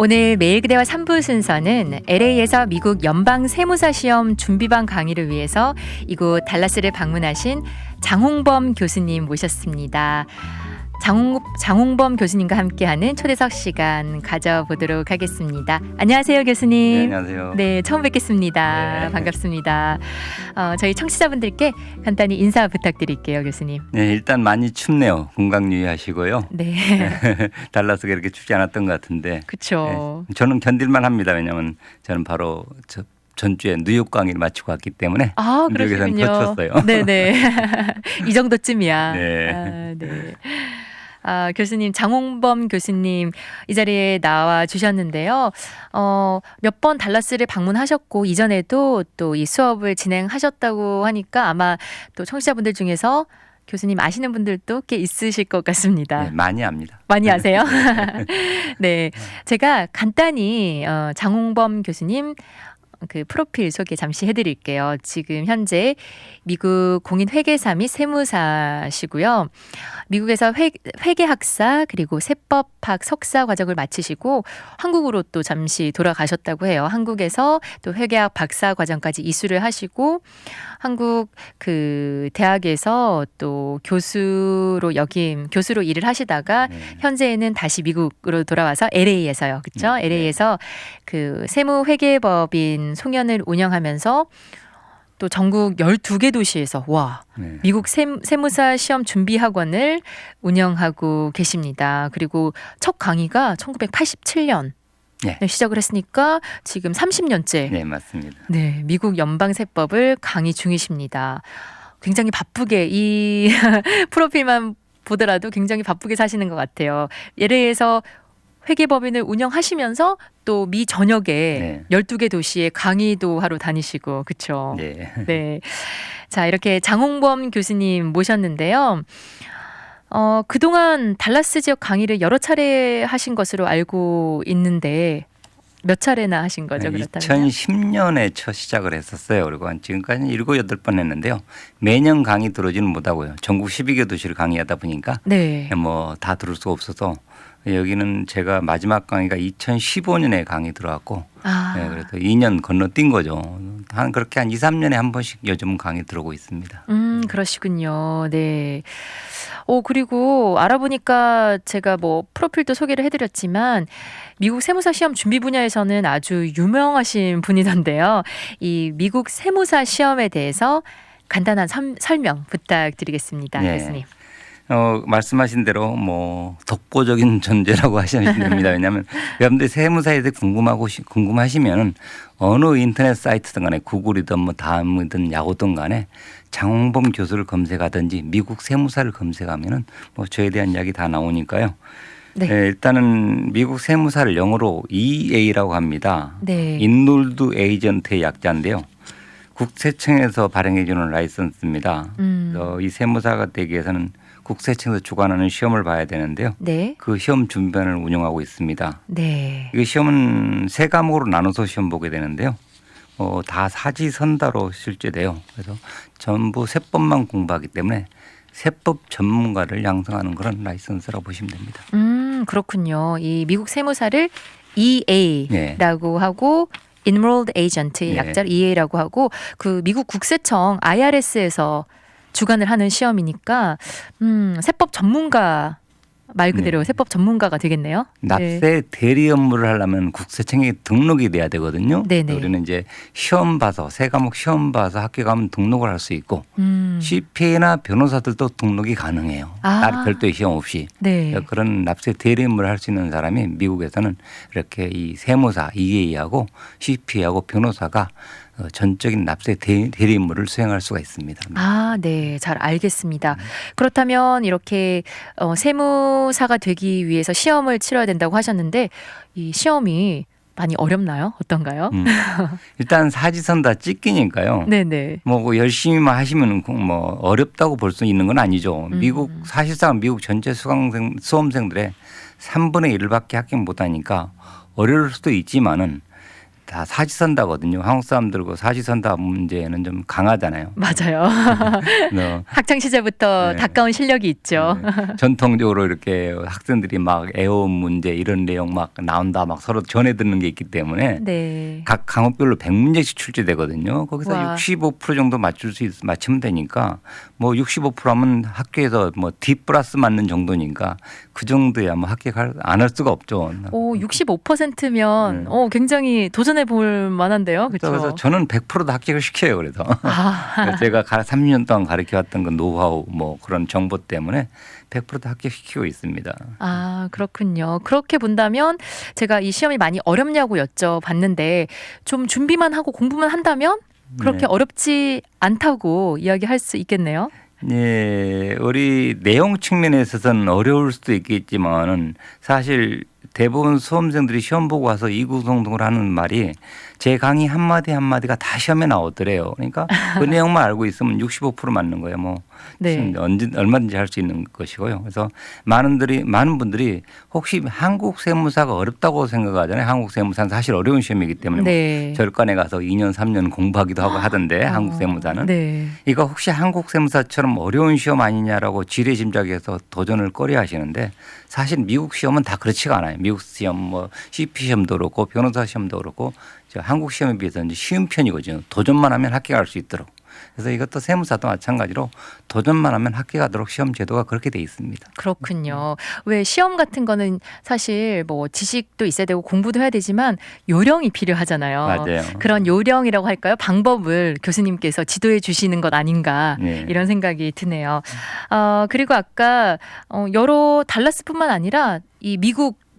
오늘 매일 그대와 3부 순서는 LA에서 미국 연방 세무사 시험 준비반 강의를 위해서 이곳 달라스를 방문하신 장홍범 교수님 모셨습니다. 장홍범 교수님과 함께하는 초대석 시간 가져보도록 하겠습니다. 안녕하세요, 교수님. 네, 안녕하세요. 네, 처음 뵙겠습니다. 네. 반갑습니다. 저희 청취자분들께 간단히 인사 부탁드릴게요, 교수님. 네, 일단 많이 춥네요. 건강 유의하시고요. 네, 달라스가 이렇게 춥지 않았던 것 같은데. 그렇죠. 네, 저는 견딜만 합니다. 왜냐하면 저는 바로 전주에 뉴욕 강의를 마치고 왔기 때문에 아, 뉴욕에서는 그러시군요. 더 춥어요. 네네. 이 정도쯤이야. 네. 네. 교수님, 장홍범 교수님 이 자리에 나와 주셨는데요. 몇 번 달라스를 방문하셨고 이전에도 또 이 수업을 진행하셨다고 하니까 아마 또 청취자분들 중에서 교수님 아시는 분들도 꽤 있으실 것 같습니다. 네, 많이 합니다. 많이 아세요? 네, 제가 간단히 장홍범 교수님 그 프로필 소개 잠시 해드릴게요. 지금 현재 미국 공인회계사 및 세무사시고요. 미국에서 회계학사 그리고 세법학 석사 과정을 마치시고 한국으로 또 잠시 돌아가셨다고 해요. 한국에서 또 회계학 박사 과정까지 이수를 하시고 한국 그 대학에서 또 교수로 일을 하시다가 현재는 다시 미국으로 돌아와서 LA에서요. 그렇죠? LA에서 그 세무회계법인 송년을 운영하면서 또 전국 12개 도시에서 미국 세무사 시험 준비 학원을 운영하고 계십니다. 그리고 첫 강의가 1987년 시작을 했으니까 지금 30년째. 네, 맞습니다. 네, 미국 연방세법을 강의 중이십니다. 굉장히 바쁘게 이 프로필만 보더라도 굉장히 바쁘게 사시는 것 같아요. LA에서 회계법인을 운영하시면서 또 미 전역에 12개 도시에 강의도 하러 다니시고 그렇죠. 네. 네. 자, 이렇게 장홍범 교수님 모셨는데요. 그동안 달라스 지역 강의를 여러 차례 하신 것으로 알고 있는데 몇 차례나 하신 거죠, 그렇다면? 2010년에 첫 시작을 했었어요. 그리고 지금까지는 7, 8번 했는데요. 매년 강의 들어오지는 못하고요. 전국 12개 도시를 강의하다 보니까 뭐 다 들을 수가 없어서 여기는 제가 마지막 강의가 2015년에 강의 들어왔고 네, 그래서 2년 건너뛴 거죠. 그렇게 한 2, 3년에 한 번씩 요즘은 강의 들어오고 있습니다. 그러시군요. 네. 그리고 알아보니까 제가 뭐 프로필도 소개를 해드렸지만 미국 세무사 시험 준비 분야에서는 아주 유명하신 분이던데요. 이 미국 세무사 시험에 대해서 간단한 설명 부탁드리겠습니다, 교수님. 말씀하신 대로 뭐 독보적인 존재라고 하시면 됩니다. 왜냐하면 여러분들 세무사에 대해 궁금하시면 어느 인터넷 사이트든 간에 구글이든 뭐 다음이든 야후든 간에 장홍범 교수를 검색하든지 미국 세무사를 검색하면은 뭐 저에 대한 이야기 다 나오니까요. 네, 일단은 미국 세무사를 영어로 EA라고 합니다. 인롤드 에이전트의 약자인데요. 국세청에서 발행해 주는 라이선스입니다. 이 세무사가 되기 위해서는 국세청에서 주관하는 시험을 봐야 되는데요. 그 시험 준비반을 운영하고 있습니다. 이 시험은 3과목으로 나눠서 시험 보게 되는데요. 다 사지선다로 실제돼요. 그래서 전부 세법만 공부하기 때문에 세법 전문가를 양성하는 그런 라이선스라고 보시면 됩니다. 그렇군요. 이 미국 세무사를 EA라고 하고 Enrolled Agent의 약자를 EA라고 하고 그 미국 국세청 IRS에서 주관을 하는 시험이니까 세법 전문가 말 그대로 세법 전문가가 되겠네요. 납세 대리 업무를 하려면 국세청에 등록이 돼야 되거든요. 우리는 이제 시험 봐서 3과목 시험 봐서 학교 가면 등록을 할 수 있고 CPA나 변호사들도 등록이 가능해요. 따로 별도의 시험 없이. 그런 납세 대리 업무를 할 수 있는 사람이 미국에서는 이렇게 이 세무사 EA하고 CPA하고 변호사가 전적인 납세 대리 임무를 수행할 수가 있습니다. 네. 잘 알겠습니다. 그렇다면 이렇게 세무사가 되기 위해서 시험을 치러야 된다고 하셨는데 이 시험이 많이 어렵나요? 어떤가요? 일단 사지선 다 찍기니까요. 뭐 열심히만 하시면 뭐 어렵다고 볼 수 있는 건 아니죠. 사실상 미국 전체 수험생들의 3분의 1밖에 합격 못하니까 어려울 수도 있지만은 다 사지선다거든요. 한국 사람들고 사지선다 문제는 좀 강하잖아요. 맞아요. 그래서 학창 시절부터 네. 가까운 실력이 있죠. 네. 전통적으로 이렇게 학생들이 막 애호음 문제 이런 내용 막 나온다 막 서로 전해 듣는 게 있기 때문에 네. 각 과목별로 100문제씩 출제되거든요. 거기서 와. 65% 정도 맞추면 되니까 뭐 65%하면 학교에서 뭐 D 플러스 맞는 정도니까 그 정도야 뭐 합격을 안 할 수가 없죠. 오, 65%면 굉장히 도전해 볼 만한데요. 그래서 그렇죠? 저는 100%도 합격을 시켜요. 그래서 아, 제가 30년 동안 가르쳐 왔던 그 노하우 뭐 그런 정보 때문에 100%도 합격시키고 있습니다. 아, 그렇군요. 그렇게 본다면 제가 이 시험이 많이 어렵냐고 여쭤봤는데 좀 준비만 하고 공부만 한다면 그렇게 네. 어렵지 않다고 이야기할 수 있겠네요. 예, 우리 내용 측면에 있어서는 어려울 수도 있겠지만은 사실 대부분 수험생들이 시험 보고 와서 이구동성을 하는 말이 제 강의 한마디 한마디가 다 시험에 나오더래요. 그러니까 그 내용만 알고 있으면 65% 맞는 거예요. 뭐 네. 얼마든지 할 수 있는 것이고요. 그래서 많은 분들이 혹시 한국 세무사가 어렵다고 생각하잖아요. 한국 세무사는 사실 어려운 시험이기 때문에 네. 뭐 절간에 가서 2년 3년 공부하기도 하고 하던데 한국 세무사는 네. 이거 혹시 한국 세무사처럼 어려운 시험 아니냐라고 지레짐작해서 도전을 꺼려 하시는데 사실 미국 시험은 다 그렇지가 않아요. 미국 시험 뭐 CP 시험도 그렇고 변호사 시험도 그렇고 한국 시험에 비해서 이제 쉬운 편이거든요. 도전만 하면 합격할 수 있도록. 그래서 이것도 세무사도 마찬가지로 도전만 하면 합격하도록 시험 제도가 그렇게 돼 있습니다. 그렇군요. 왜 시험 같은 거는 사실 뭐 지식도 있어야 되고 공부도 해야 되지만 요령이 필요하잖아요. 맞아요. 그런 요령이라고 할까요? 방법을 교수님께서 지도해 주시는 것 아닌가 네. 이런 생각이 드네요. 그리고 아까 여러 달라스뿐만 아니라 이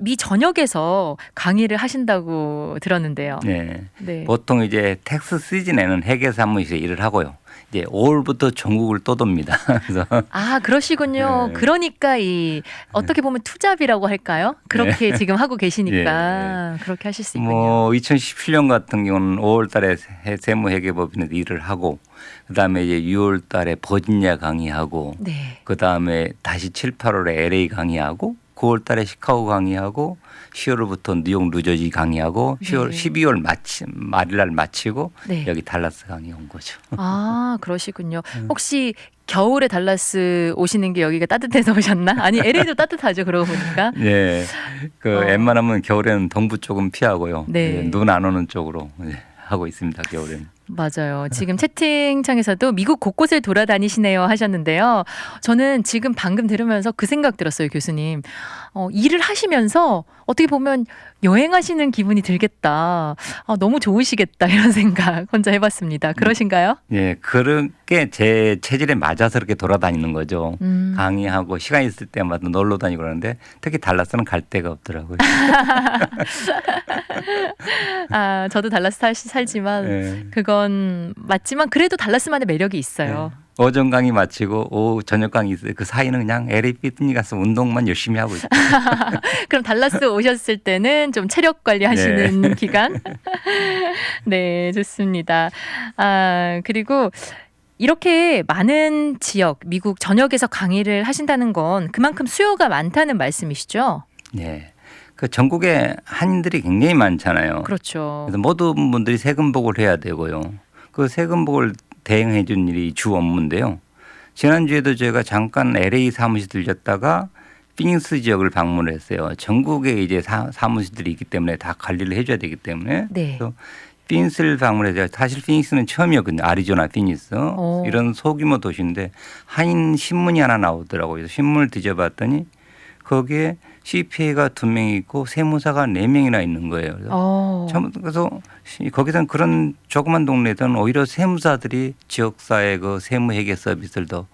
미 전역에서 강의를 하신다고 들었는데요. 네. 네. 보통 이제 텍스 시즌에는 회계 사무실에 일을 하고요. 이제 5월부터 전국을 떠돕니다. 그래서 아, 그러시군요. 네. 그러니까 이 어떻게 보면 투잡이라고 할까요? 그렇게 지금 하고 계시니까 그렇게 하실 수 있군요. 뭐 2017년 같은 경우는 5월 달에 세무회계법인에서 일을 하고 그다음에 이제 6월 달에 버지니아 강의하고 네. 그다음에 다시 7, 8월에 LA 강의하고 9월 달에 시카고 강의하고 10월부터 뉴욕 뉴저지 강의하고 12월 말일날 마치고 네. 여기 달라스 강의 온 거죠. 아, 그러시군요. 혹시 겨울에 달라스 오시는 게 여기가 따뜻해서 오셨나? 아니, LA도 따뜻하죠. 그러고 보니까. 네. 그 웬만하면 겨울에는 동부 쪽은 피하고요. 네. 눈 안 오는 쪽으로 하고 있습니다. 겨울에는. 맞아요. 지금 채팅창에서도 미국 곳곳을 돌아다니시네요 하셨는데요. 저는 지금 방금 들으면서 그 생각 들었어요, 교수님. 일을 하시면서 어떻게 보면 여행하시는 기분이 들겠다. 너무 좋으시겠다 이런 생각 혼자 해봤습니다. 그러신가요? 예, 그렇게 제 체질에 맞아서 이렇게 돌아다니는 거죠. 강의하고 시간 있을 때마다 놀러 다니고 그러는데 특히 달라스는 갈 데가 없더라고요. 저도 달라스 살지만 네. 그건 맞지만 그래도 달라스만의 매력이 있어요. 오전 강의 마치고 오후 저녁 강의 있어요. 그 사이는 그냥 LA 피트니 가서 운동만 열심히 하고 있어요. 그럼 달라스 오셨을 때는 좀 체력 관리하시는 기간? 네, 좋습니다. 그리고 이렇게 많은 지역, 미국 전역에서 강의를 하신다는 건 그만큼 수요가 많다는 말씀이시죠? 네. 그 전국에 한인들이 굉장히 많잖아요. 그렇죠. 그래서 모든 분들이 세금복을 해야 되고요. 그 세금복을 대행해 준 일이 주 업무인데요. 지난주에도 저희가 잠깐 LA 사무실 들렸다가 피닉스 지역을 방문을 했어요. 전국에 이제 사무실들이 있기 때문에 다 관리를 해줘야 되기 때문에. 네. 그래서 피닉스를 방문해서 사실 피닉스는 처음이었거든요. 아리조나 피닉스. 이런 소규모 도시인데 한인 신문이 하나 나오더라고요. 그래서 신문을 뒤져봤더니 거기에 CPA가 2명 있고 세무사가 4명이나 있는 거예요. 그래서 거기서는 그런 조그만 동네에서는 오히려 세무사들이 지역사회 그 세무회계 서비스를 더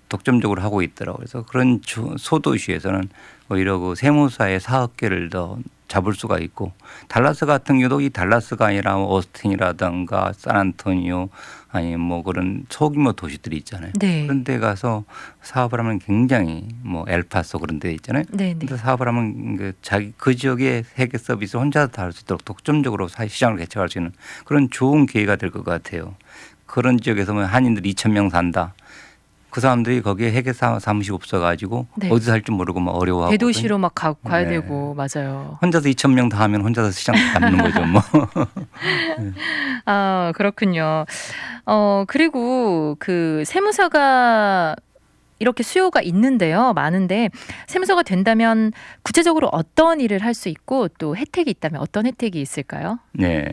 독점적으로 하고 있더라고요. 그래서 그런 소도시에서는 오히려 그 세무사의 사업계를 더 잡을 수가 있고 달라스 같은 경우도 이 달라스가 아니라 오스틴이라든가 샌안토니오 아니면 뭐 그런 소규모 도시들이 있잖아요. 네. 그런 데 가서 사업을 하면 굉장히 뭐 엘파소 그런 데 있잖아요. 네. 근데 사업을 하면 그 지역의 회계 서비스 혼자 다 할 수 있도록 독점적으로 시장을 개척할 수 있는 그런 좋은 기회가 될 것 같아요. 그런 지역에서 뭐 한인들 2,000명 산다. 그 사람들이 거기에 회계 사무실 없어가지고 네. 어디서 할지 모르고 막 어려워하고 대도시로 막 가야 네. 되고 맞아요. 혼자서 2,000명 다 하면 혼자서 시장 잡는 거죠. 뭐. 아, 그렇군요. 그리고 그 세무사가 이렇게 수요가 있는데요. 많은데 세무서가 된다면 구체적으로 어떤 일을 할 수 있고 또 혜택이 있다면 어떤 혜택이 있을까요? 네.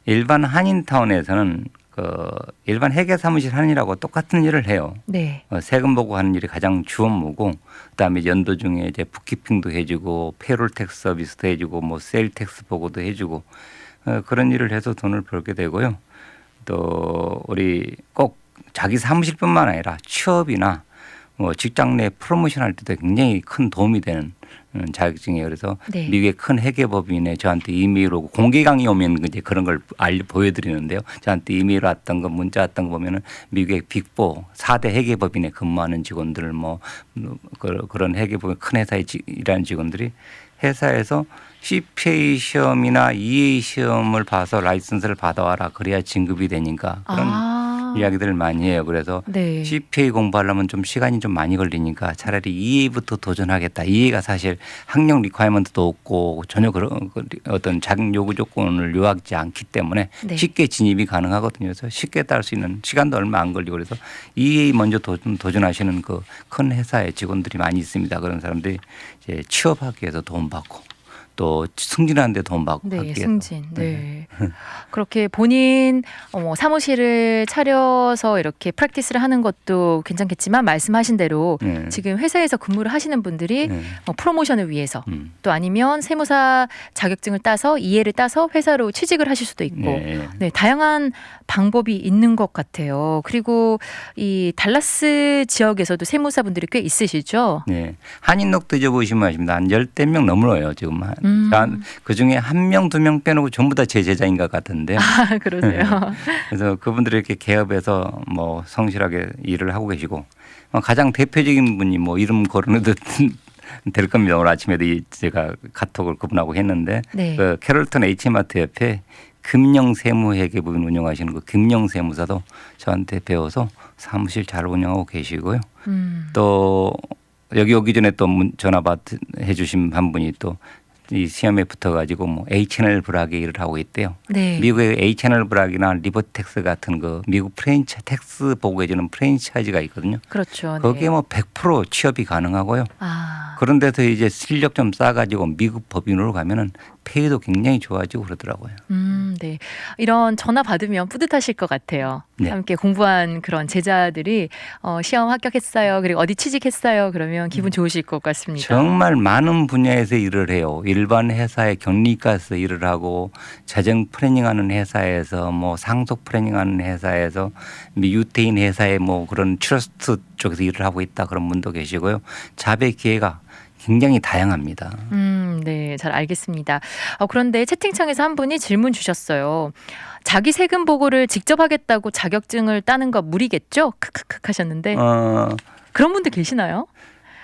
일반 한인타운에서는 그 일반 회계사무실 하는 일하고 똑같은 일을 해요. 네. 세금 보고 하는 일이 가장 주 업무고 그다음에 연도 중에 이제 북키핑도 해주고 페롤 텍스 서비스도 해주고 뭐 세일 텍스 보고도 해주고 그런 일을 해서 돈을 벌게 되고요. 또 우리 꼭 자기 사무실뿐만 아니라 취업이나 뭐 직장 내 프로모션 할 때도 굉장히 큰 도움이 되는 자격증이에요. 그래서 네. 미국의 큰 회계법인에 저한테 이메일 오고 공개 강의 오면 이제 그런 걸 보여드리는데요. 저한테 이메일 왔던 거 문자 왔던 거 보면은 미국의 빅4 4대 회계법인에 근무하는 직원들 뭐 그런 회계법인 큰 회사에 일하는 직원들이 회사에서 CPA 시험이나 EA 시험을 봐서 라이선스를 받아와라 그래야 진급이 되니까 그런 이야기들을 많이 해요. 그래서 네. CPA 공부하려면 좀 시간이 좀 많이 걸리니까 차라리 EA부터 도전하겠다. EA가 사실 학력 리콰이먼트도 없고 전혀 그런 어떤 자격 요구 조건을 요하지 않기 때문에 네. 쉽게 진입이 가능하거든요. 그래서 쉽게 딸 수 있는 시간도 얼마 안 걸리고 그래서 EA 먼저 도전하시는 그 큰 회사의 직원들이 많이 있습니다. 그런 사람들이 이제 취업하기 위해서 도움받고 또 승진하는 데 도움받고 네, 하기 위해서. 승진. 네. 그렇게 본인 사무실을 차려서 이렇게 프랙티스를 하는 것도 괜찮겠지만 말씀하신 대로 네. 지금 회사에서 근무를 하시는 분들이 네. 프로모션을 위해서 또 아니면 세무사 자격증을 따서 이해를 따서 회사로 취직을 하실 수도 있고 네. 네, 다양한 방법이 있는 것 같아요. 그리고 이 달라스 지역에서도 세무사분들이 꽤 있으시죠? 네. 한인록 드셔보시면 아십니다. 한 10대 명 넘어요. 지금 그중에 1명, 2명 빼놓고 전부 다 제 제자인 것 같은데요. 아, 그러세요. 그래서 그분들이 이렇게 개업해서 뭐 성실하게 일을 하고 계시고 가장 대표적인 분이 뭐 이름 거론해도 될 겁니다. 오늘 아침에도 제가 카톡을 그분하고 했는데 네. 그 캐롤턴 H마트 옆에 금영세무회계부인 운영하시는 그 금영세무사도 저한테 배워서 사무실 잘 운영하고 계시고요. 또 여기 오기 전에 또 전화 해 주신 한 분이 또 이 시험에 붙어가지고 뭐 H&L 브락에 일을 하고 있대요. 네. 미국의 H&L 브락이나 리버텍스 같은 그 미국 텍스 보고해주는 프랜차이즈가 있거든요. 그렇죠. 거기에 네. 뭐 100% 취업이 가능하고요. 아, 그런 데서 이제 실력 좀 쌓아가지고 미국 법인으로 가면은 페이도 굉장히 좋아지고 그러더라고요. 네. 이런 전화 받으면 뿌듯하실 것 같아요. 네. 함께 공부한 그런 제자들이 시험 합격했어요. 그리고 어디 취직했어요. 그러면 기분 좋으실 것 같습니다. 정말 많은 분야에서 일을 해요. 일반 회사에 격리가서 일을 하고 재정 플래닝하는 회사에서 뭐 상속 플래닝하는 회사에서 유태인 회사에 뭐 그런 트러스트 쪽에서 일을 하고 있다 그런 분도 계시고요. 자배 기회가 굉장히 다양합니다. 네, 잘 알겠습니다. 그런데 채팅창에서 한 분이 질문 주셨어요. 자기 세금 보고를 직접 하겠다고 자격증을 따는 거 무리겠죠? 크크크 하셨는데 그런 분들 계시나요?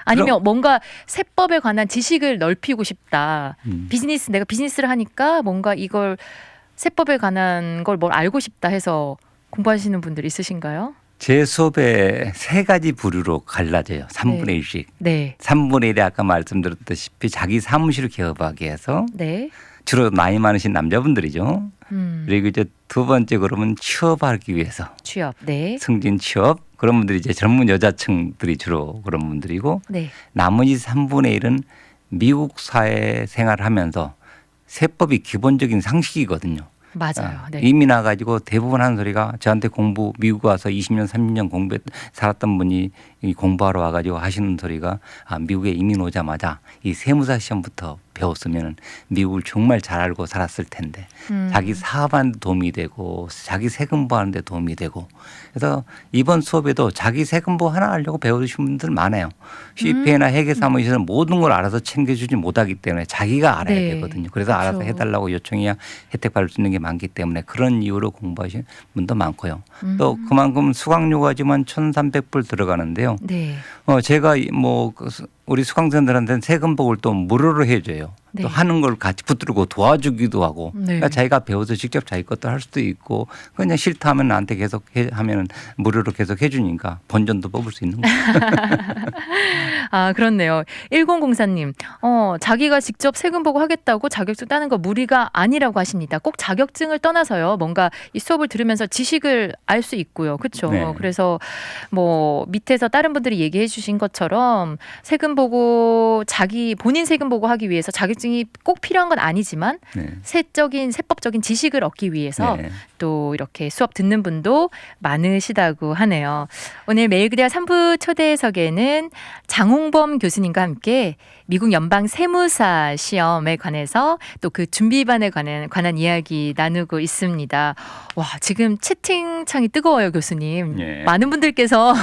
아니면 뭔가 세법에 관한 지식을 넓히고 싶다. 내가 비즈니스를 하니까 뭔가 이걸 세법에 관한 걸 뭘 알고 싶다 해서 공부하시는 분들 있으신가요? 제 수업에 세 가지 부류로 갈라져요. 3분의 1씩. 네. 3분의 1이 아까 말씀드렸다시피 자기 사무실을 개업하기 위해서 네. 주로 나이 많으신 남자분들이죠. 그리고 이제 두 번째 그러면 취업하기 위해서 취업. 네. 승진 취업 그런 분들이 이제 젊은 여자층들이 주로 그런 분들이고 네. 나머지 3분의 1은 미국 사회 생활하면서 세법이 기본적인 상식이거든요. 맞아요. 네. 이미 나가지고 대부분 하는 소리가 저한테 미국 와서 20년, 30년 살았던 분이 공부하러 와가지고 하시는 소리가 미국에 이민 오자마자 이 세무사 시험부터 배웠으면 미국을 정말 잘 알고 살았을 텐데 자기 사업하는 데 도움이 되고 자기 세금부 하는 데 도움이 되고 그래서 이번 수업에도 자기 세금부 하나 하려고 배우신 분들 많아요. CPA나 회계사무실은 모든 걸 알아서 챙겨주지 못하기 때문에 자기가 알아야 네. 되거든요. 그래서 알아서 그렇죠. 해달라고 요청해야 혜택 받을 수 있는 게 많기 때문에 그런 이유로 공부하시는 분도 많고요. 또 그만큼 수강료가 지만 1,300불 들어가는데요. 네. 제가 뭐 우리 수강생들한테는 세금복을 또 무료로 해줘요. 네. 또 하는 걸 같이 붙들고 도와주기도 하고. 네. 그러니까 자기가 배워서 직접 자기 것도 할 수도 있고 그냥 싫다 하면 나한테 계속 하면은 무료로 계속 해주니까 본전도 뽑을 수 있는 거예요. 아, 그렇네요. 1004님, 자기가 직접 세금 보고 하겠다고 자격증 따는 거 무리가 아니라고 하십니다. 꼭 자격증을 떠나서요. 뭔가 이 수업을 들으면서 지식을 알 수 있고요. 그렇죠. 네. 그래서 뭐 밑에서 다른 분들이 얘기해 주신 것처럼 세금 보고 본인 세금 보고 하기 위해서 자격증이 꼭 필요한 건 아니지만 네. 세법적인 지식을 얻기 위해서 네. 또 이렇게 수업 듣는 분도 많으시다고 하네요. 오늘 매일그대와 3부 초대석에는 장홍범 교수님과 함께 미국 연방 세무사 시험에 관해서 또 그 준비반에 관한 이야기 나누고 있습니다. 와, 지금 채팅창이 뜨거워요, 교수님. 예. 많은 분들께서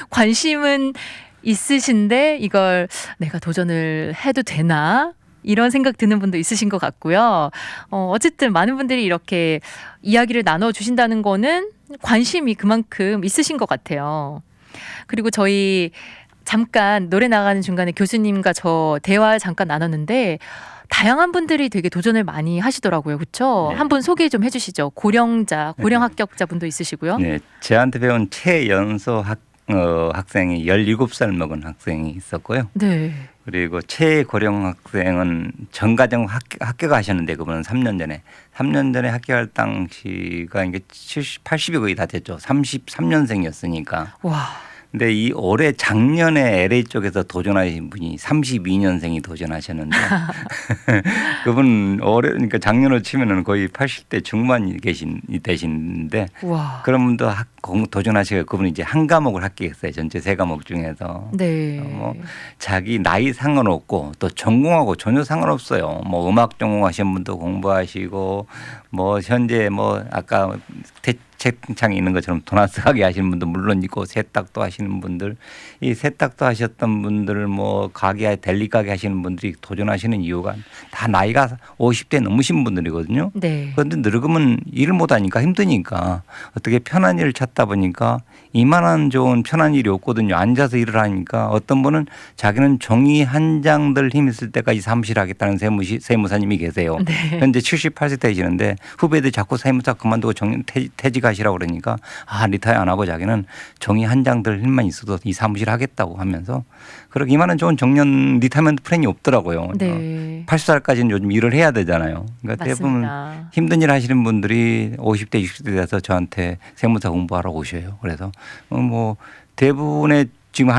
관심은 있으신데 이걸 내가 도전을 해도 되나? 이런 생각 드는 분도 있으신 것 같고요. 어쨌든 많은 분들이 이렇게 이야기를 나눠주신다는 거는 관심이 그만큼 있으신 것 같아요. 그리고 저희 잠깐 노래 나가는 중간에 교수님과 저 대화 잠깐 나눴는데 다양한 분들이 되게 도전을 많이 하시더라고요. 그렇죠? 네. 한 분 소개 좀 해주시죠. 고령 합격자 분도 있으시고요. 네. 저한테 배운 최연소 학생이 17살 먹은 학생이 있었고요. 네. 그리고 최고령 학생은 전과정 합격하셨는데 그분은 3년 전에 합격할 당시가 이게 80이 거의 다 됐죠. 33년생이었으니까. 와. 근데 이 올해 작년에 LA 쪽에서 도전하신 분이 32년생이 도전하셨는데 그분 올해 그러니까 작년으로 치면은 거의 80대 중반이 되시는데 와. 그런 분도 도전하시고 그분이 이제 한 과목을 합격했어요. 전체 3과목 중에서. 네. 자기 나이 상관없고 또 전공하고 전혀 상관없어요. 뭐 음악 전공하신 분도 공부하시고 뭐 현재 뭐 아까 채팅창에 있는 것처럼 도나스하게 하시는 분도 물론 있고 세탁도 하시는 분들 이 세탁도 하셨던 분들 뭐 가게 델리 가게 하시는 분들이 도전하시는 이유가 다 나이가 50대 넘으신 분들이거든요. 네. 그런데 늙으면 일을 못하니까 힘드니까 어떻게 편한 일을 찾다 보니까 이만한 좋은 편한 일이 없거든요. 앉아서 일을 하니까 어떤 분은 자기는 종이 한 장들 힘 있을 때까지 사무실 하겠다는 세무사님이 계세요. 네. 현재 78세 되시는데 후배들이 자꾸 세무사 그만두고 퇴직하시라고 그러니까 리타이어 안 하고 자기는 종이 한 장들 힘만 있어도 이 사무실 하겠다고 하면서 그렇게 이만한 좋은 정년 리타이어먼트 플랜이 없더라고요. 네. 80살까지는 요즘 일을 해야 되잖아요. 그러니까 대부분 맞습니다. 힘든 일 하시는 분들이 50대, 60대 돼서 저한테 세무사 공부하러 오셔요. 그래서 뭐 대부분의 지금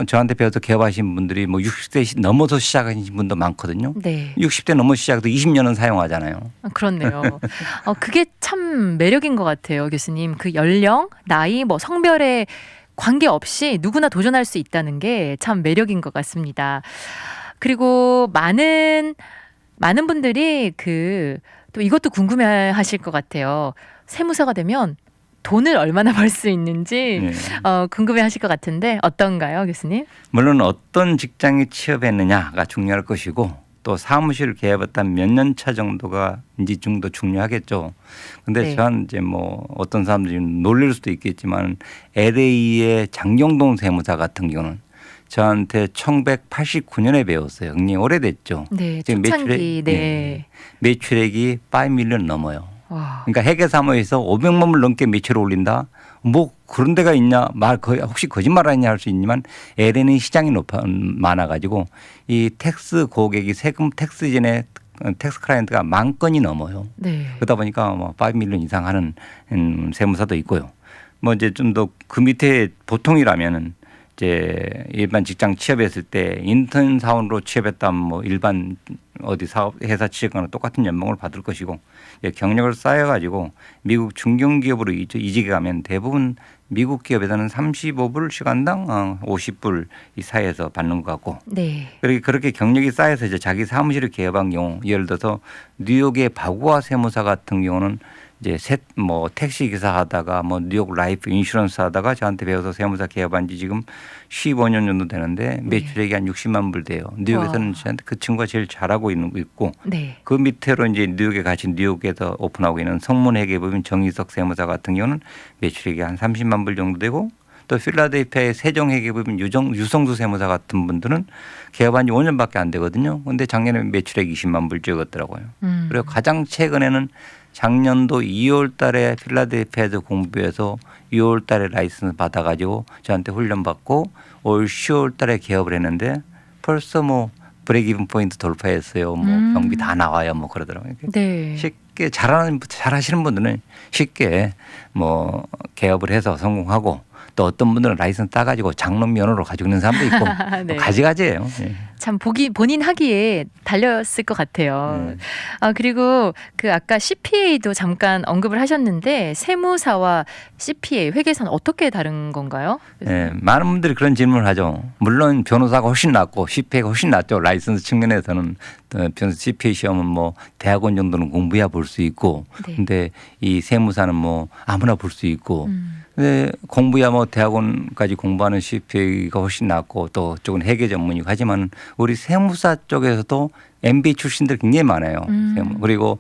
저한테 배워서 개업하신 분들이 뭐 60대 넘어서 시작하신 분도 많거든요. 네. 60대 넘어 시작해도 20년은 사용하잖아요. 그렇네요. 그게 참 매력인 것 같아요, 교수님. 그 연령, 나이, 뭐 성별에 관계없이 누구나 도전할 수 있다는 게 참 매력인 것 같습니다. 그리고 많은 분들이 또 이것도 궁금해하실 것 같아요. 세무사가 되면 돈을 얼마나 벌 수 있는지 네. 궁금해하실 것 같은데 어떤가요, 교수님? 물론 어떤 직장에 취업했느냐가 중요할 것이고 또 사무실을 개업했다면 몇 년 차 정도가 인지증도 중요하겠죠. 근데 네. 저는 이제 뭐 어떤 사람들이 놀릴 수도 있겠지만 LA의 장경동 세무사 같은 경우는 저한테 1989년에 배웠어요. 굉장히 오래됐죠. 네, 지금 초창기. 매출액이 5밀리언 넘어요. 와. 그러니까 회계사무에서 500만 불 넘게 매출을 올린다. 뭐 그런 데가 있냐 혹시 거짓말하냐 할 수 있지만 LA는 시장이 많아가지고 이 텍스 고객이 세금 텍스전에 텍스 클라이언트가 10,000건이 넘어요. 네. 그러다 보니까 뭐 5밀리언 이상 하는 세무사도 있고요. 뭐 이제 좀 더 그 밑에 보통이라면은 이제 일반 직장 취업했을 때 인턴 사원으로 취업했다면 뭐 일반 어디 회사 취직과는 똑같은 연봉을 받을 것이고 경력을 쌓여가지고 미국 중견기업으로 이직에 가면 대부분 미국 기업에서는 35불 시간당 50불 이 사이에서 받는 것 같고 네. 그렇게 경력이 쌓여서 이제 자기 사무실을 개업한 경우 예를 들어서 뉴욕의 바구아 세무사 같은 경우는 이제 택시 기사 하다가 뭐 뉴욕 라이프 인슈런스 하다가 저한테 배워서 세무사 개업한 지 지금 15년 정도 되는데 매출액이 한 60만 불 돼요. 뉴욕에서는 저한테 그 친구가 제일 잘하고 있고 네. 그 밑으로 이제 뉴욕에서 오픈하고 있는 성문회계법인 정희석 세무사 같은 경우는 매출액이 한 30만 불 정도 되고 또 필라델피아의 세종회계법인 유성수 세무사 같은 분들은 개업한 지 5년밖에 안 되거든요. 그런데 작년에 매출액 20만 불 찍었더라고요. 그리고 가장 최근에는 작년도 2월 달에 필라델피아에서 공부해서 6월 달에 라이선스 받아가지고 저한테 훈련받고 올 10월 달에 개업을 했는데 벌써 뭐 브레이크 이븐 포인트 돌파했어요. 뭐 경비 다 나와요. 뭐 그러더라고요. 네. 쉽게 잘하시는 분들은 쉽게 뭐 개업을 해서 성공하고 또 어떤 분들은 라이선스 따가지고 장롱 면허로 가지고 있는 사람도 있고 네. 가지가지예요. 네. 참 본인 하기에 달렸을 것 같아요. 그리고 그 아까 CPA도 잠깐 언급을 하셨는데 세무사와 CPA 회계사는 어떻게 다른 건가요? 네, 많은 분들이 그런 질문을 하죠. 물론 변호사가 훨씬 낫고 CPA가 훨씬 낫죠. 라이선스 측면에서는 변호사 CPA 시험은 뭐 대학원 정도는 공부해야 볼 수 있고, 네. 근데 이 세무사는 뭐 아무나 볼 수 있고. 근데 공부야 뭐 대학원까지 공부하는 CPA가 훨씬 낫고 또 쪽은 회계 전문이고 하지만 우리 세무사 쪽에서도 MBA 출신들 굉장히 많아요. 그리고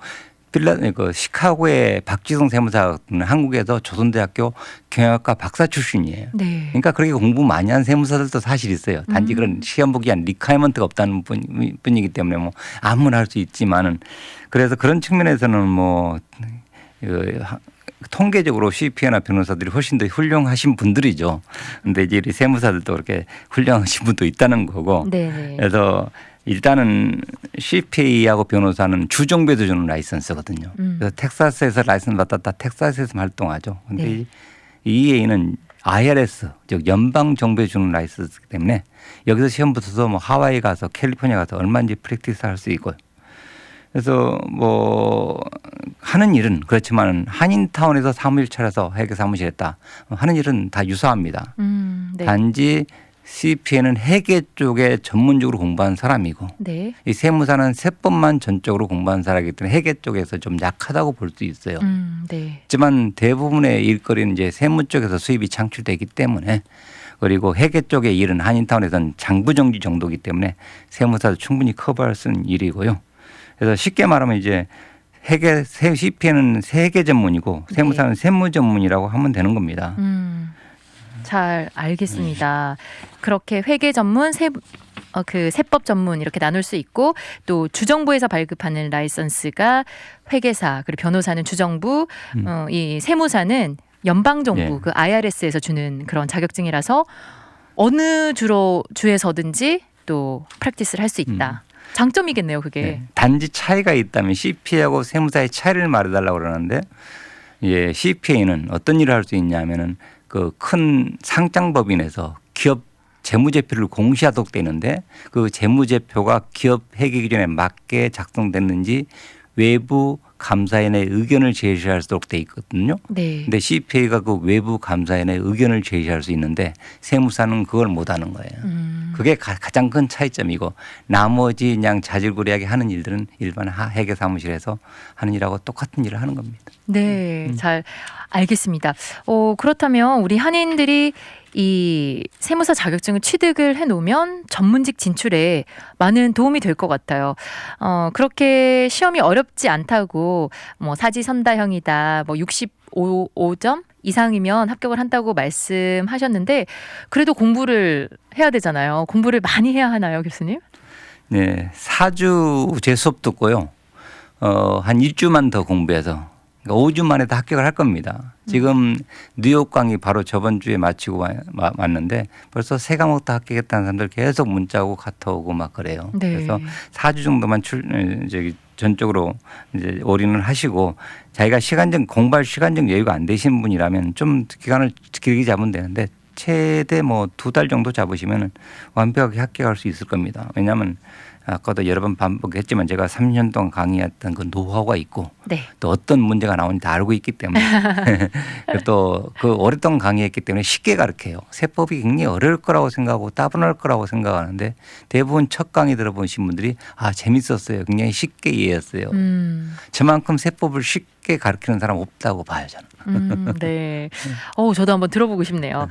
시카고의 박지성 세무사 같은 한국에서 조선대학교 경영학과 박사 출신이에요. 네. 그러니까 그렇게 공부 많이 한 세무사들도 사실 있어요. 단지 그런 시험 보기 위한 리콰이먼트가 없다는 뿐이기 때문에 뭐 아무나 할 수 있지만은 그래서 그런 측면에서는 뭐 통계적으로 CPA나 변호사들이 훨씬 더 훌륭하신 분들이죠. 그런데 이제 우리 세무사들도 그렇게 훌륭하신 분도 있다는 거고. 네네. 그래서 일단은 CPA하고 변호사는 주정부에서 주는 라이선스거든요. 그래서 텍사스에서 라이선스 받았다 텍사스에서 활동하죠. 그런데 네. EA는 IRS 즉 연방 정부에 주는 라이선스이기 때문에 여기서 시험 붙어서 뭐 하와이 가서 캘리포니아 가서 얼마인지 프랙티스 할 수 있고요. 그래서 뭐 하는 일은 그렇지만 한인타운에서 사무실 차려서 회계 사무실 했다. 하는 일은 다 유사합니다. 네. 단지 CPA는 회계 쪽에 전문적으로 공부한 사람이고 네. 이 세무사는 세법만 전적으로 공부한 사람이기 때문에 회계 쪽에서 좀 약하다고 볼 수 있어요. 네. 하지만 대부분의 일거리는 이제 세무 쪽에서 수입이 창출되기 때문에 그리고 회계 쪽의 일은 한인타운에서는 장부정지 정도이기 때문에 세무사도 충분히 커버할 수 있는 일이고요. 그래서 쉽게 말하면 이제 CPA는 회계 전문이고 세무사는 세무 전문이라고 하면 되는 겁니다. 잘 알겠습니다. 그렇게 회계 전문, 세법 전문 이렇게 나눌 수 있고 또 주정부에서 발급하는 라이선스가 회계사 그리고 변호사는 주정부, 이 세무사는 연방정부 예. 그 IRS에서 주는 그런 자격증이라서 어느 주에서든지 또 프랙티스를 할 수 있다. 장점이겠네요, 그게. 네. 단지 차이가 있다면 CPA하고 세무사의 차이를 말해달라고 그러는데 예, CPA는 어떤 일을 할 수 있냐면은 그 큰 상장법인에서 기업 재무제표를 공시하도록 되는데 그 재무제표가 기업 회계 기준에 맞게 작성됐는지 외부 감사인의 의견을 제시할 수 있도록 돼 있거든요. 네. 근데 CPA가 그 외부 감사인의 의견을 제시할 수 있는데 세무사는 그걸 못 하는 거예요. 그게 가장 큰 차이점이고 나머지 그냥 자질구레하게 하는 일들은 일반 회계 사무실에서 하는 일하고 똑같은 일을 하는 겁니다. 네, 잘 알겠습니다. 그렇다면 우리 한인들이 이 세무사 자격증을 취득을 해놓으면 전문직 진출에 많은 도움이 될 것 같아요. 그렇게 시험이 어렵지 않다고 뭐 사지선다형이다, 뭐 65점 이상이면 합격을 한다고 말씀하셨는데 그래도 공부를 해야 되잖아요. 공부를 많이 해야 하나요, 교수님? 네, 4주 제 수업 듣고요. 한 1주만 더 공부해서 그러니까 5주 만에 다 합격을 할 겁니다. 지금 뉴욕 강의 바로 저번 주에 마치고 왔는데 벌써 3과목 다 합격했다는 사람들 계속 문자 오고 카톡 오고 막 그래요. 네. 그래서 4주 정도만 전적으로 이제 올인을 하시고 자기가 공부할 시간적 여유가 안 되신 분이라면 좀 기간을 길게 잡으면 되는데 최대 뭐 2달 정도 잡으시면 완벽하게 합격할 수 있을 겁니다. 왜냐하면 아까도 여러 번 반복했지만 제가 3년 동안 강의했던 그 노하우가 있고 네. 또 어떤 문제가 나오는지 다 알고 있기 때문에 또 그 오랫동안 강의했기 때문에 쉽게 가르쳐요. 세법이 굉장히 어려울 거라고 생각하고 따분할 거라고 생각하는데 대부분 첫 강의 들어보신 분들이 재밌었어요. 굉장히 쉽게 이해했어요. 저만큼 세법을 쉽게 가르치는 사람 없다고 봐요, 저는. 네. 저도 한번 들어보고 싶네요.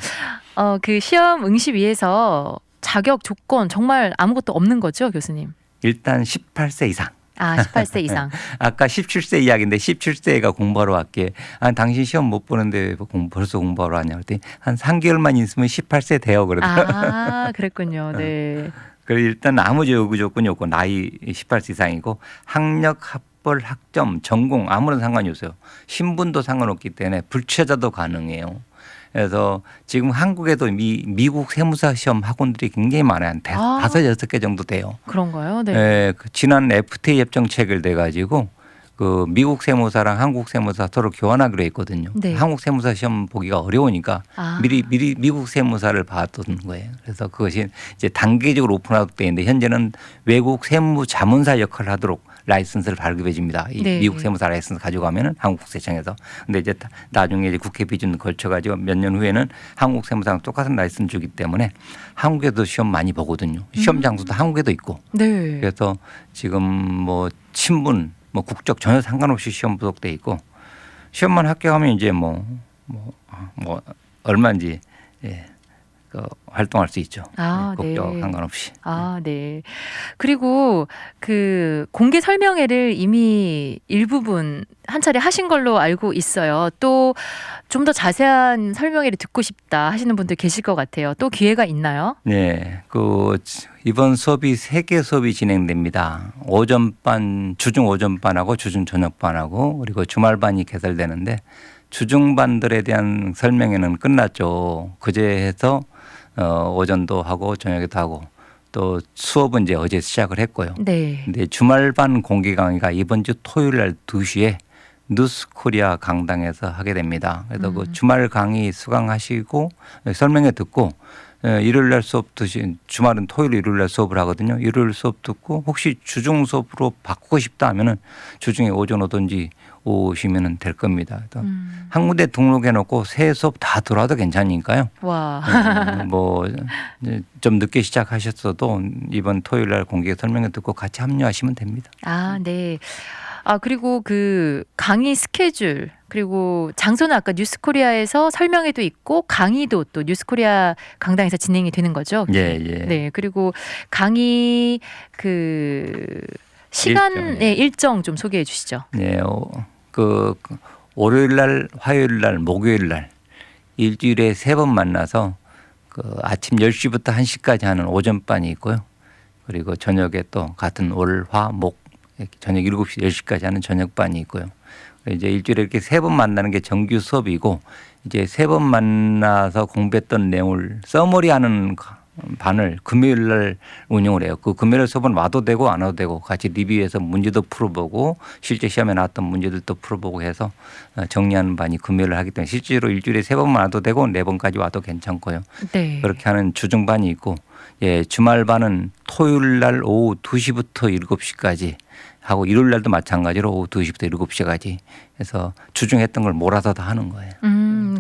그 시험 응시 위해서 자격 조건 정말 아무것도 없는 거죠, 교수님? 일단 18세 이상. 아, 18세 이상. 아까 17세 이야기인데 17세가 공부하러 왔기에 당신 시험 못 보는데 왜 벌써 공부하러 왔냐 그랬더니 한 3개월만 있으면 18세 돼요 그러더라고요. 아, 그랬군요. 네. 그래서 일단 아무 요구조건이 없고 나이 18세 이상이고 학력, 학벌, 학점, 전공 아무런 상관이 없어요. 신분도 상관없기 때문에 불취자도 가능해요. 그래서 지금 한국에도 미국 세무사 시험 학원들이 굉장히 많아요. 한 아. 5-6개 정도 돼요. 그런가요? 네. 네, 지난 FTA 협정 체결돼 가지고 그 미국 세무사랑 한국 세무사 서로 교환하기로 했거든요. 네. 한국 세무사 시험 보기가 어려우니까 아. 미리 미국 세무사를 봤던 거예요. 그래서 그것이 이제 단계적으로 오픈하도록 돼 있는데 현재는 외국 세무 자문사 역할을 하도록 라이선스를 발급해 줍니다. 이 네. 미국 세무사 라이선스 가져가면은 한국세청에서. 근데 이제 나중에 이제 국회 비준 걸쳐 가지고 몇 년 후에는 한국 세무사랑 똑같은 라이선스 주기 때문에 한국에도 시험 많이 보거든요. 시험 장소도 한국에도 있고. 네. 그래서 지금 뭐 친분 뭐 국적 전혀 상관없이 시험 부속돼 있고 시험만 합격하면 이제 뭐 얼마인지 예, 그 활동할 수 있죠. 아, 국적 네. 상관없이. 아, 네. 그리고 그 공개 설명회를 이미 일부분 한 차례 하신 걸로 알고 있어요. 또 좀 더 자세한 설명회를 듣고 싶다 하시는 분들 계실 것 같아요. 또 기회가 있나요? 네, 그 이번 수업이 3개 수업이 진행됩니다. 오전반, 주중 오전반하고 주중 저녁반하고 그리고 주말반이 개설되는데 주중반들에 대한 설명회는 끝났죠. 그제 해서 오전도 하고 저녁에도 하고 또 수업은 이제 어제 시작을 했고요. 네. 근데 주말반 공개 강의가 이번 주 토요일 날 2시에 뉴스코리아 강당에서 하게 됩니다. 그래서 그 주말 강의 수강하시고 설명회 듣고 일요일 날 수업 드신 주말은 토요일 일요일 날 수업을 하거든요. 일요일 수업 듣고 혹시 주중 수업으로 바꾸고 싶다 하면은 주중에 오전 오든지 오시면 될 겁니다. 한 군데 등록해 놓고 새 수업 다 들어와도 괜찮으니까요. 와. 뭐 좀 늦게 시작하셨어도 이번 토요일 날 공개 설명회 듣고 같이 합류하시면 됩니다. 아, 네. 아, 그리고 그 강의 스케줄 그리고 장소는 아까 뉴스코리아에서 설명회도 있고 강의도 또 뉴스코리아 강당에서 진행이 되는 거죠. 예, 예. 네. 그리고 강의 그 시간의 일정 좀 소개해 주시죠. 네, 그 월요일 날, 화요일 날, 목요일 날 일주일에 3번 만나서 그 아침 10시부터 1시까지 하는 오전반이 있고요. 그리고 저녁에 또 같은 월, 화, 목 저녁 7시, 10시까지 하는 저녁반이 있고요. 이제 일주일에 이렇게 3번 만나는 게 정규 수업이고 이제 3번 만나서 공부했던 내용을 서머리하는 반을 금요일 날 운영을 해요. 그 금요일 수업은 와도 되고 안 와도 되고 같이 리뷰해서 문제도 풀어보고 실제 시험에 나왔던 문제들도 풀어보고 해서 정리하는 반이 금요일 날 하기 때문에 실제로 일주일에 3번만 와도 되고 4번까지 와도 괜찮고요. 네. 그렇게 하는 주중반이 있고 예, 주말반은 토요일 날 오후 2시부터 7시까지 하고 일요일 날도 마찬가지로 오후 2시부터 7시까지 해서 주중했던 걸 몰아서 다 하는 거예요.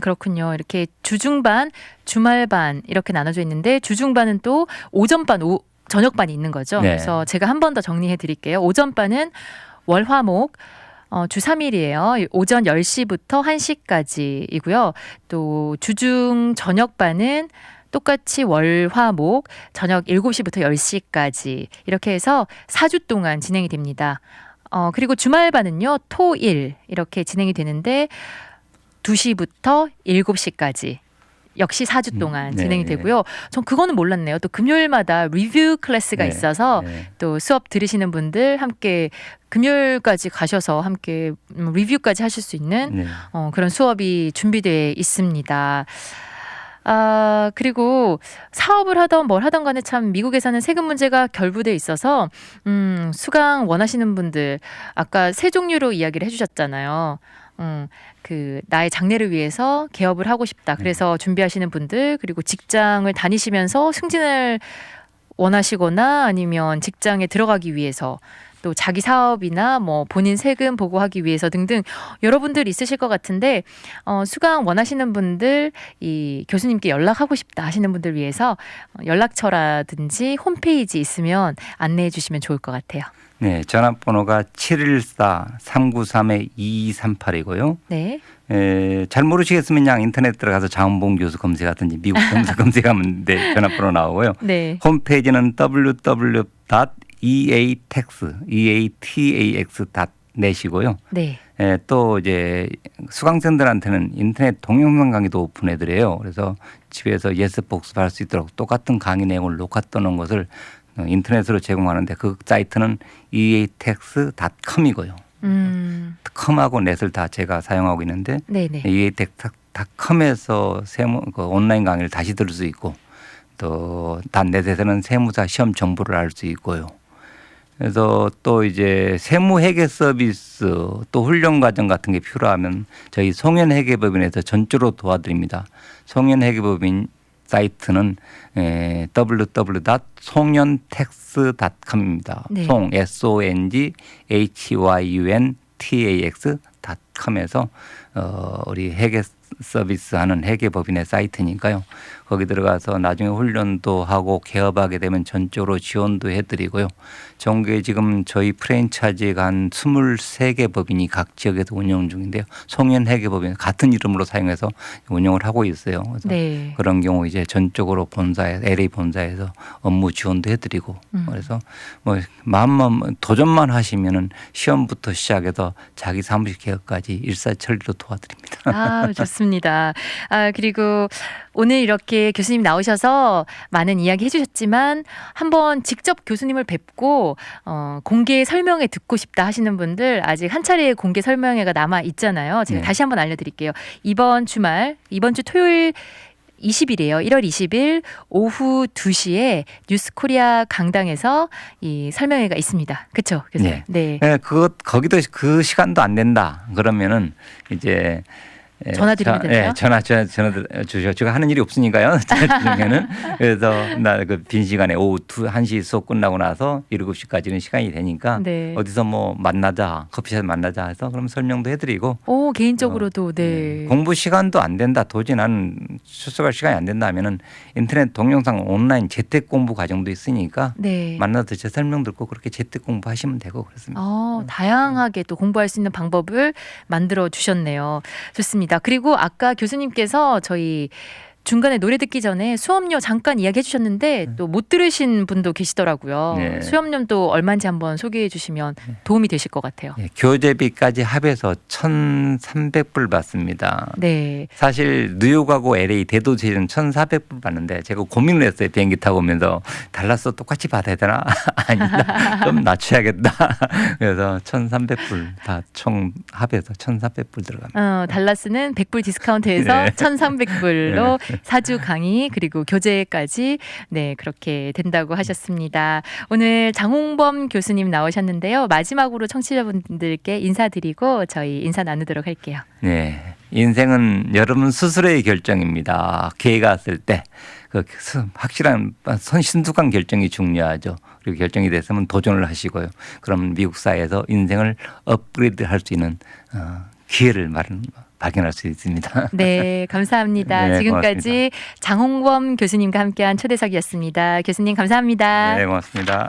그렇군요. 이렇게 주중반, 주말반 이렇게 나눠져 있는데 주중반은 또 오전반, 저녁반이 있는 거죠. 네. 그래서 제가 한 번 더 정리해 드릴게요. 오전반은 월화목 주 3일이에요. 오전 10시부터 1시까지이고요. 또 주중 저녁반은 똑같이 월화목 저녁 7시부터 10시까지 이렇게 해서 4주 동안 진행이 됩니다. 그리고 주말반은요. 토일 이렇게 진행이 되는데 2시부터 7시까지 역시 4주 동안 네, 진행이 네. 되고요. 전 그거는 몰랐네요. 또 금요일마다 리뷰 클래스가 네, 있어서 네. 또 수업 들으시는 분들 함께 금요일까지 가셔서 함께 리뷰까지 하실 수 있는 네. 그런 수업이 준비되어 있습니다. 아, 그리고 사업을 하던 뭘 하던 간에 참 미국에서는 세금 문제가 결부돼 있어서 수강 원하시는 분들 아까 세 종류로 이야기를 해주셨잖아요. 그 나의 장래를 위해서 개업을 하고 싶다. 그래서 준비하시는 분들 그리고 직장을 다니시면서 승진을 원하시거나 아니면 직장에 들어가기 위해서 또 자기 사업이나 뭐 본인 세금 보고하기 위해서 등등 여러분들 있으실 것 같은데 수강 원하시는 분들 이 교수님께 연락하고 싶다 하시는 분들 위해서 연락처라든지 홈페이지 있으면 안내해 주시면 좋을 것 같아요. 네, 전화번호가 714-393-2238이고요. 네. 잘 모르시겠으면 그냥 인터넷 들어가서 장원봉 교수 검색하든지 미국 검사 검색하면 네, 전화번호 나오고요. 네. 홈페이지는 www.edu eatax.net이고요. 네. 예, 또 이제 수강생들한테는 인터넷 동영상 강의도 오픈해드려요. 그래서 집에서 예습 복습할 수 있도록 똑같은 강의 내용을 녹화 떠놓은 것을 인터넷으로 제공하는데 그 사이트는 eatax.com이고요. com하고 net을 다 제가 사용하고 있는데 네네. eatax.com에서 그 온라인 강의를 다시 들을 수 있고 또 .net에서는 세무사 시험 정보를 알 수 있고요. 그래서 또 이제 세무회계 서비스 또 훈련 과정 같은 게 필요하면 저희 송현회계법인에서 전적으로 도와드립니다. 송현회계법인 사이트는 www.송현tax.com입니다. 네. 송 SONGHYUNTAX.com에서 우리 회계 서비스 하는 회계법인의 사이트니까요. 거기 들어가서 나중에 훈련도 하고 개업하게 되면 전적으로 지원도 해드리고요. 전국에 지금 저희 프랜차이즈가 한 23개 법인이 각 지역에서 운영 중인데요. 송현회계법인 같은 이름으로 사용해서 운영을 하고 있어요. 그래서 네. 그런 경우 이제 전적으로 본사에 LA 본사에서 업무 지원도 해드리고 그래서 뭐 마음만 도전만 하시면은 시험부터 시작해서 자기 사무실 개업까지 일사천리로 도와드립니다. 아, 좋습니다. 아, 그리고 오늘 이렇게 교수님 나오셔서 많은 이야기 해주셨지만 한번 직접 교수님을 뵙고 공개 설명회 듣고 싶다 하시는 분들 아직 한 차례의 공개 설명회가 남아 있잖아요. 제가 네. 다시 한번 알려드릴게요. 이번 주 토요일 20일이에요. 1월 20일 오후 2시에 뉴스코리아 강당에서 이 설명회가 있습니다. 그렇죠, 교수님? 네. 네. 거기도 그 시간도 안 된다. 그러면은 이제 전화 드리면 되나요? 전화 주셔. 제가 하는 일이 없으니까요. 중에는 그래서 나 그 빈 시간에 오후 1시 수업 끝나고 나서 7시까지는 시간이 되니까 네. 어디서 뭐 만나자, 커피숍 만나자 해서 그럼 설명도 해드리고. 오, 개인적으로도 네. 공부 시간도 안 된다. 도저히 나는 출석할 시간이 안 된다 하면은 인터넷 동영상 온라인 재택 공부 과정도 있으니까 네. 만나서 제 설명 듣고 그렇게 재택 공부하시면 되고 그렇습니다. 다양하게 또 공부할 수 있는 방법을 만들어 주셨네요. 좋습니다. 그리고 아까 교수님께서 저희 중간에 노래 듣기 전에 수업료 잠깐 이야기해 주셨는데 또 못 들으신 분도 계시더라고요. 네. 수업료도 얼마인지 한번 소개해 주시면 도움이 되실 것 같아요. 네, 교재비까지 합해서 1,300불 받습니다. 네. 사실 뉴욕하고 LA 대도시는 1,400불 받는데 제가 고민을 했어요. 비행기 타고 오면서 달라서 똑같이 받아야 되나? 아니다. 좀 낮춰야겠다. 그래서 1,300불 다 총 합해서 1,400불 들어갑니다. 달라스는 100불 디스카운트해서 네. 1,300불로 4주 강의 그리고 교재까지 네 그렇게 된다고 하셨습니다. 오늘 장홍범 교수님 나오셨는데요. 마지막으로 청취자분들께 인사드리고 저희 인사 나누도록 할게요. 네, 인생은 여러분 스스로의 결정입니다. 기회가 왔을 때 그 확실한 신속한 결정이 중요하죠. 그리고 결정이 됐으면 도전을 하시고요. 그럼 미국 사회에서 인생을 업그레이드할 수 있는 기회를 발견할 수 있습니다. 네, 감사합니다. 네, 지금까지 고맙습니다. 장홍범 교수님과 함께한 초대석이었습니다. 교수님 감사합니다. 네, 고맙습니다.